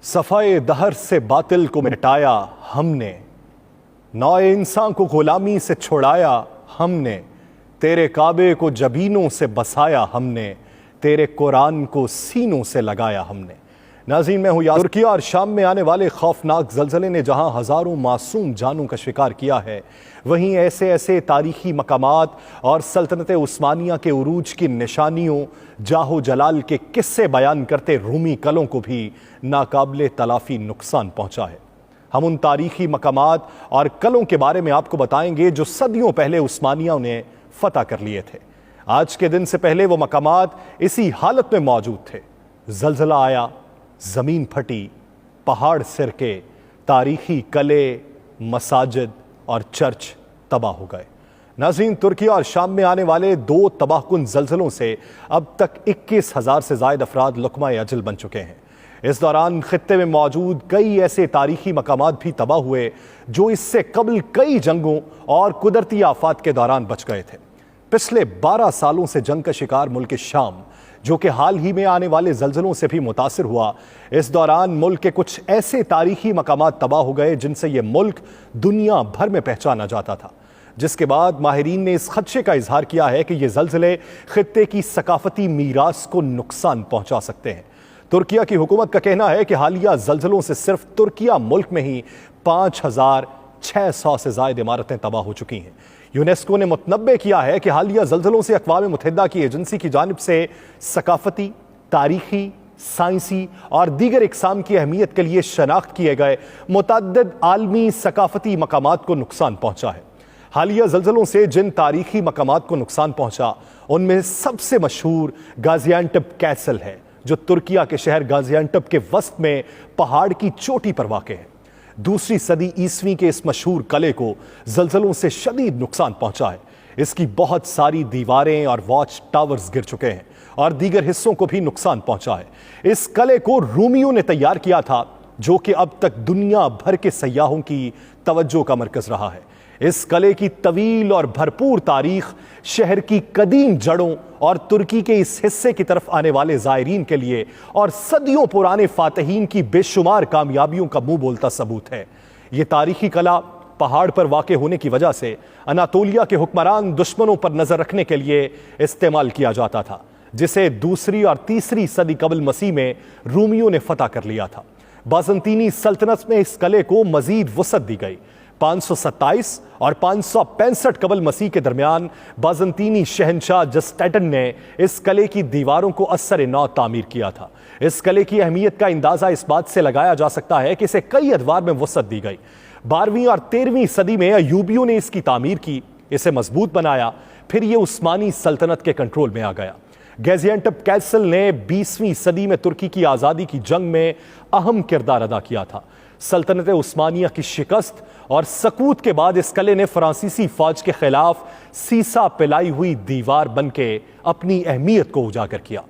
صفائے دہر سے باطل کو مٹایا ہم نے، نوئے انسان کو غلامی سے چھڑایا ہم نے، تیرے کعبے کو جبینوں سے بسایا ہم نے، تیرے قرآن کو سینوں سے لگایا ہم نے۔ ناظرین، میں ہوں یاسر۔ ترکیہ اور شام میں آنے والے خوفناک زلزلے نے جہاں ہزاروں معصوم جانوں کا شکار کیا ہے، وہیں ایسے تاریخی مقامات اور سلطنت عثمانیہ کے عروج کی نشانیوں، جاہ و جلال کے قصے بیان کرتے رومی قلعوں کو بھی ناقابل تلافی نقصان پہنچا ہے۔ ہم ان تاریخی مقامات اور قلعوں کے بارے میں آپ کو بتائیں گے جو صدیوں پہلے عثمانیوں نے فتح کر لیے تھے۔ آج کے دن سے پہلے وہ مقامات اسی حالت میں موجود تھے۔ زلزلہ آیا، زمین پھٹی، پہاڑ سرکے، تاریخی قلعے، مساجد اور چرچ تباہ ہو گئے۔ ناظرین، ترکیہ اور شام میں آنے والے 2 تباہ کن زلزلوں سے اب تک 21,000 سے زائد افراد لقمہ اجل بن چکے ہیں۔ اس دوران خطے میں موجود کئی ایسے تاریخی مقامات بھی تباہ ہوئے جو اس سے قبل کئی جنگوں اور قدرتی آفات کے دوران بچ گئے تھے۔ پچھلے 12 سالوں سے جنگ کا شکار ملک شام، جو کہ حال ہی میں آنے والے زلزلوں سے بھی متاثر ہوا، اس دوران ملک کے کچھ ایسے تاریخی مقامات تباہ ہو گئے جن سے یہ ملک دنیا بھر میں پہچانا جاتا تھا، جس کے بعد ماہرین نے اس خدشے کا اظہار کیا ہے کہ یہ زلزلے خطے کی ثقافتی میراث کو نقصان پہنچا سکتے ہیں۔ ترکیہ کی حکومت کا کہنا ہے کہ حالیہ زلزلوں سے صرف ترکیہ ملک میں ہی 5,600 سے زائد عمارتیں تباہ ہو چکی ہیں۔ یونیسکو نے متنبع کیا ہے کہ حالیہ زلزلوں سے اقوام متحدہ کی ایجنسی کی جانب سے ثقافتی، تاریخی، سائنسی اور دیگر اقسام کی اہمیت کے لیے شناخت کیے گئے متعدد عالمی ثقافتی مقامات کو نقصان پہنچا ہے۔ حالیہ زلزلوں سے جن تاریخی مقامات کو نقصان پہنچا ان میں سب سے مشہور گازی انٹپ کیسل ہے، جو ترکیہ کے شہر گازی انٹپ کے وسط میں پہاڑ کی چوٹی پر واقع ہے۔ 2 صدی عیسوی کے اس مشہور قلعے کو زلزلوں سے شدید نقصان پہنچا ہے۔ اس کی بہت ساری دیواریں اور واچ ٹاورز گر چکے ہیں اور دیگر حصوں کو بھی نقصان پہنچا ہے۔ اس قلعے کو رومیوں نے تیار کیا تھا، جو کہ اب تک دنیا بھر کے سیاحوں کی توجہ کا مرکز رہا ہے۔ اس قلعے کی طویل اور بھرپور تاریخ شہر کی قدیم جڑوں اور ترکی کے اس حصے کی طرف آنے والے زائرین کے لیے اور صدیوں پرانے فاتحین کی بے شمار کامیابیوں کا منہ بولتا ثبوت ہے۔ یہ تاریخی قلعہ پہاڑ پر واقع ہونے کی وجہ سے اناطولیہ کے حکمران دشمنوں پر نظر رکھنے کے لیے استعمال کیا جاتا تھا، جسے 2 اور 3 صدی قبل مسیح میں رومیوں نے فتح کر لیا تھا۔ بازنطینی سلطنت میں اس قلعے کو مزید وسعت دی گئی۔ 527 اور 565 قبل مسیح کے درمیان بازنطینی شہنشاہ جسٹیٹن نے اس قلعے کی دیواروں کو اثر نو تعمیر کیا تھا۔ اس قلعے کی اہمیت کا اندازہ اس بات سے لگایا جا سکتا ہے کہ اسے کئی ادوار میں وسعت دی گئی۔ 12ویں اور 13ویں صدی میں ایوبیوں نے اس کی تعمیر کی، اسے مضبوط بنایا، پھر یہ عثمانی سلطنت کے کنٹرول میں آ گیا۔ گازی انٹپ کیسل نے 20ویں صدی میں ترکی کی آزادی کی جنگ میں اہم کردار ادا کیا تھا۔ سلطنت عثمانیہ کی شکست اور سقوط کے بعد اس قلعے نے فرانسیسی فوج کے خلاف سیسا پلائی ہوئی دیوار بن کے اپنی اہمیت کو اجاگر کیا۔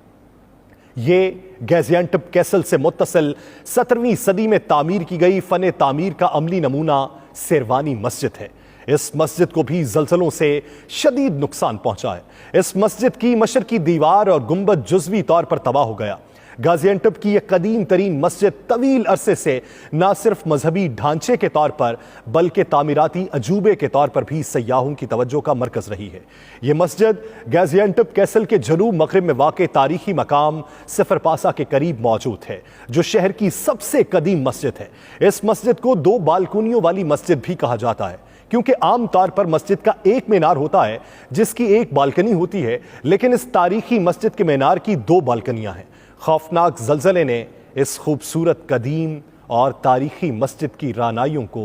یہ گازی انٹپ کیسل سے متصل 17ویں صدی میں تعمیر کی گئی فن تعمیر کا عملی نمونہ سیروانی مسجد ہے۔ اس مسجد کو بھی زلزلوں سے شدید نقصان پہنچا ہے۔ اس مسجد کی مشرقی دیوار اور گنبد جزوی طور پر تباہ ہو گیا۔ گازی انٹپ کی یہ قدیم ترین مسجد طویل عرصے سے نہ صرف مذہبی ڈھانچے کے طور پر بلکہ تعمیراتی عجوبے کے طور پر بھی سیاحوں کی توجہ کا مرکز رہی ہے۔ یہ مسجد گازی انٹپ کیسل کے جنوب مغرب میں واقع تاریخی مقام سفرپاسا کے قریب موجود ہے، جو شہر کی سب سے قدیم مسجد ہے۔ اس مسجد کو 2 بالکونیوں والی مسجد بھی کہا جاتا ہے، کیونکہ عام طور پر مسجد کا ایک مینار ہوتا ہے جس کی ایک بالکنی ہوتی ہے، لیکن اس تاریخی مسجد کے مینار کی 2 بالکنیاں ہیں۔ خوفناک زلزلے نے اس خوبصورت قدیم اور تاریخی مسجد کی رانائیوں کو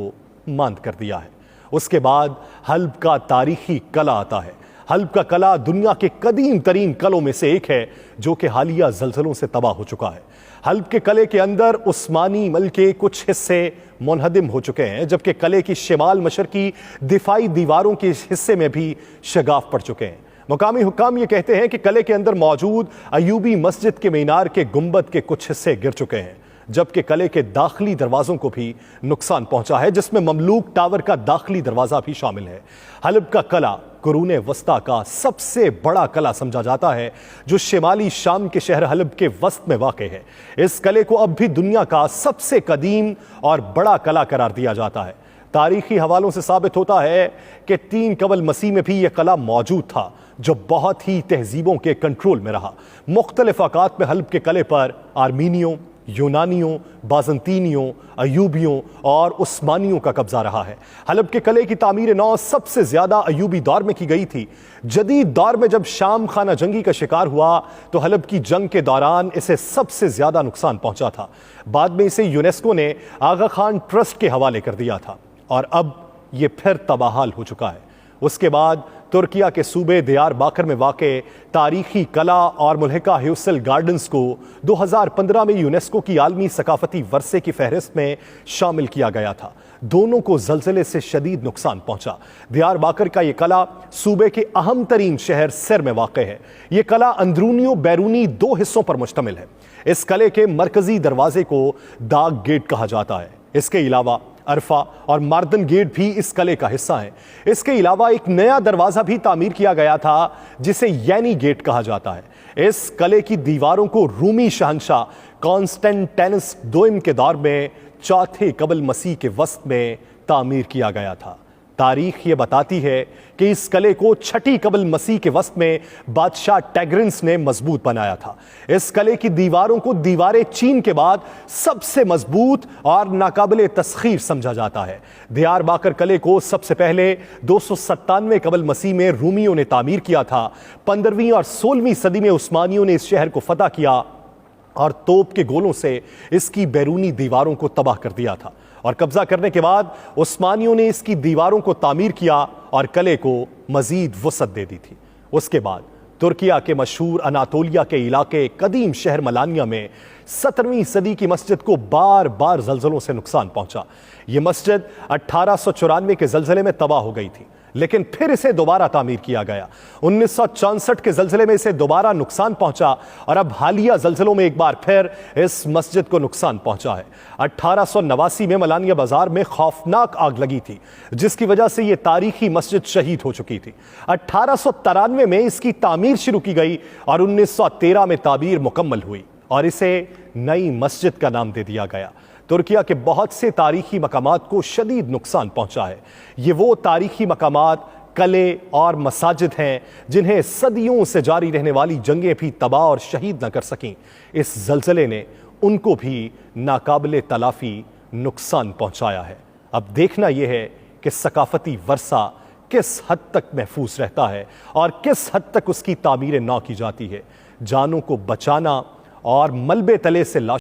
ماند کر دیا ہے۔ اس کے بعد حلب کا تاریخی قلعہ آتا ہے۔ حلب کا قلعہ دنیا کے قدیم ترین قلعوں میں سے ایک ہے، جو کہ حالیہ زلزلوں سے تباہ ہو چکا ہے۔ حلب کے قلعے کے اندر عثمانی ملک کے کچھ حصے منہدم ہو چکے ہیں، جبکہ قلعے کی شمال مشرقی دفاعی دیواروں کے حصے میں بھی شگاف پڑ چکے ہیں۔ مقامی حکام یہ کہتے ہیں کہ قلعے کے اندر موجود ایوبی مسجد کے مینار کے گنبد کے کچھ حصے گر چکے ہیں۔ جبکہ قلعے کے داخلی دروازوں کو بھی نقصان پہنچا ہے، جس میں مملوک ٹاور کا داخلی دروازہ بھی شامل ہے۔ حلب کا قلعہ قرون وسطیٰ کا سب سے بڑا قلعہ سمجھا جاتا ہے، جو شمالی شام کے شہر حلب کے وسط میں واقع ہے۔ اس قلعے کو اب بھی دنیا کا سب سے قدیم اور بڑا قلعہ قرار دیا جاتا ہے۔ تاریخی حوالوں سے ثابت ہوتا ہے کہ 3 قبل مسیح میں بھی یہ قلعہ موجود تھا، جو بہت ہی تہذیبوں کے کنٹرول میں رہا۔ مختلف اوقات میں حلب کے قلعے پر آرمینیوں، یونانیوں، بازنطینیوں، ایوبیوں اور عثمانیوں کا قبضہ رہا ہے۔ حلب کے قلعے کی تعمیر نو سب سے زیادہ ایوبی دور میں کی گئی تھی۔ جدید دور میں جب شام خانہ جنگی کا شکار ہوا تو حلب کی جنگ کے دوران اسے سب سے زیادہ نقصان پہنچا تھا۔ بعد میں اسے یونیسکو نے آغا خان ٹرسٹ کے حوالے کر دیا تھا اور اب یہ پھر تباہال ہو چکا ہے۔ اس کے بعد ترکیہ کے صوبے دیار باکر میں واقع تاریخی قلعہ اور ملحقہ ہیوسل گارڈنز کو 2015 میں یونیسکو کی عالمی ثقافتی ورثے کی فہرست میں شامل کیا گیا تھا۔ دونوں کو زلزلے سے شدید نقصان پہنچا۔ دیار باکر کا یہ قلعہ صوبے کے اہم ترین شہر سر میں واقع ہے۔ یہ قلعہ اندرونی و بیرونی 2 حصوں پر مشتمل ہے۔ اس قلعے کے مرکزی دروازے کو ڈاک گیٹ کہا جاتا ہے۔ اس کے علاوہ عرفہ اور ماردن گیٹ بھی اس قلعے کا حصہ ہیں۔ اس کے علاوہ ایک نیا دروازہ بھی تعمیر کیا گیا تھا جسے یینی گیٹ کہا جاتا ہے۔ اس قلعے کی دیواروں کو رومی شہنشاہ کانسٹینٹینس دوئم کے دور میں 4 قبل مسیح کے وسط میں تعمیر کیا گیا تھا۔ تاریخ یہ بتاتی ہے کہ اس قلعے کو 6 قبل مسیح کے وسط میں بادشاہ ٹیگرنس نے مضبوط بنایا تھا۔ اس قلعے کی دیواروں کو دیواریں چین کے بعد سب سے مضبوط اور ناقابل تسخیر سمجھا جاتا ہے۔ دیار باکر قلعے کو سب سے پہلے 297 قبل مسیح میں رومیوں نے تعمیر کیا تھا۔ 15ویں اور 16ویں صدی میں عثمانیوں نے اس شہر کو فتح کیا اور توپ کے گولوں سے اس کی بیرونی دیواروں کو تباہ کر دیا تھا، اور قبضہ کرنے کے بعد عثمانیوں نے اس کی دیواروں کو تعمیر کیا اور قلعے کو مزید وسعت دے دی تھی۔ اس کے بعد ترکیہ کے مشہور اناطولیہ کے علاقے قدیم شہر ملانیہ میں 17ویں صدی کی مسجد کو بار بار زلزلوں سے نقصان پہنچا۔ یہ مسجد 1894 کے زلزلے میں تباہ ہو گئی تھی، لیکن پھر اسے دوبارہ تعمیر کیا گیا۔ 1964 کے زلزلے میں اسے دوبارہ نقصان پہنچا اور اب حالیہ زلزلوں میں ایک بار پھر اس مسجد کو نقصان پہنچا ہے۔ 1889 میں ملانیہ بازار میں خوفناک آگ لگی تھی، جس کی وجہ سے یہ تاریخی مسجد شہید ہو چکی تھی۔ 1893 میں اس کی تعمیر شروع کی گئی اور 1913 میں تعمیر مکمل ہوئی اور اسے نئی مسجد کا نام دے دیا گیا۔ ترکیہ کے بہت سے تاریخی مقامات کو شدید نقصان پہنچا ہے۔ یہ وہ تاریخی مقامات، قلعے اور مساجد ہیں جنہیں صدیوں سے جاری رہنے والی جنگیں بھی تباہ اور شہید نہ کر سکیں۔ اس زلزلے نے ان کو بھی ناقابل تلافی نقصان پہنچایا ہے۔ اب دیکھنا یہ ہے کہ ثقافتی ورثہ کس حد تک محفوظ رہتا ہے اور کس حد تک اس کی تعمیر نو کی جاتی ہے۔ جانوں کو بچانا اور ملبے تلے سے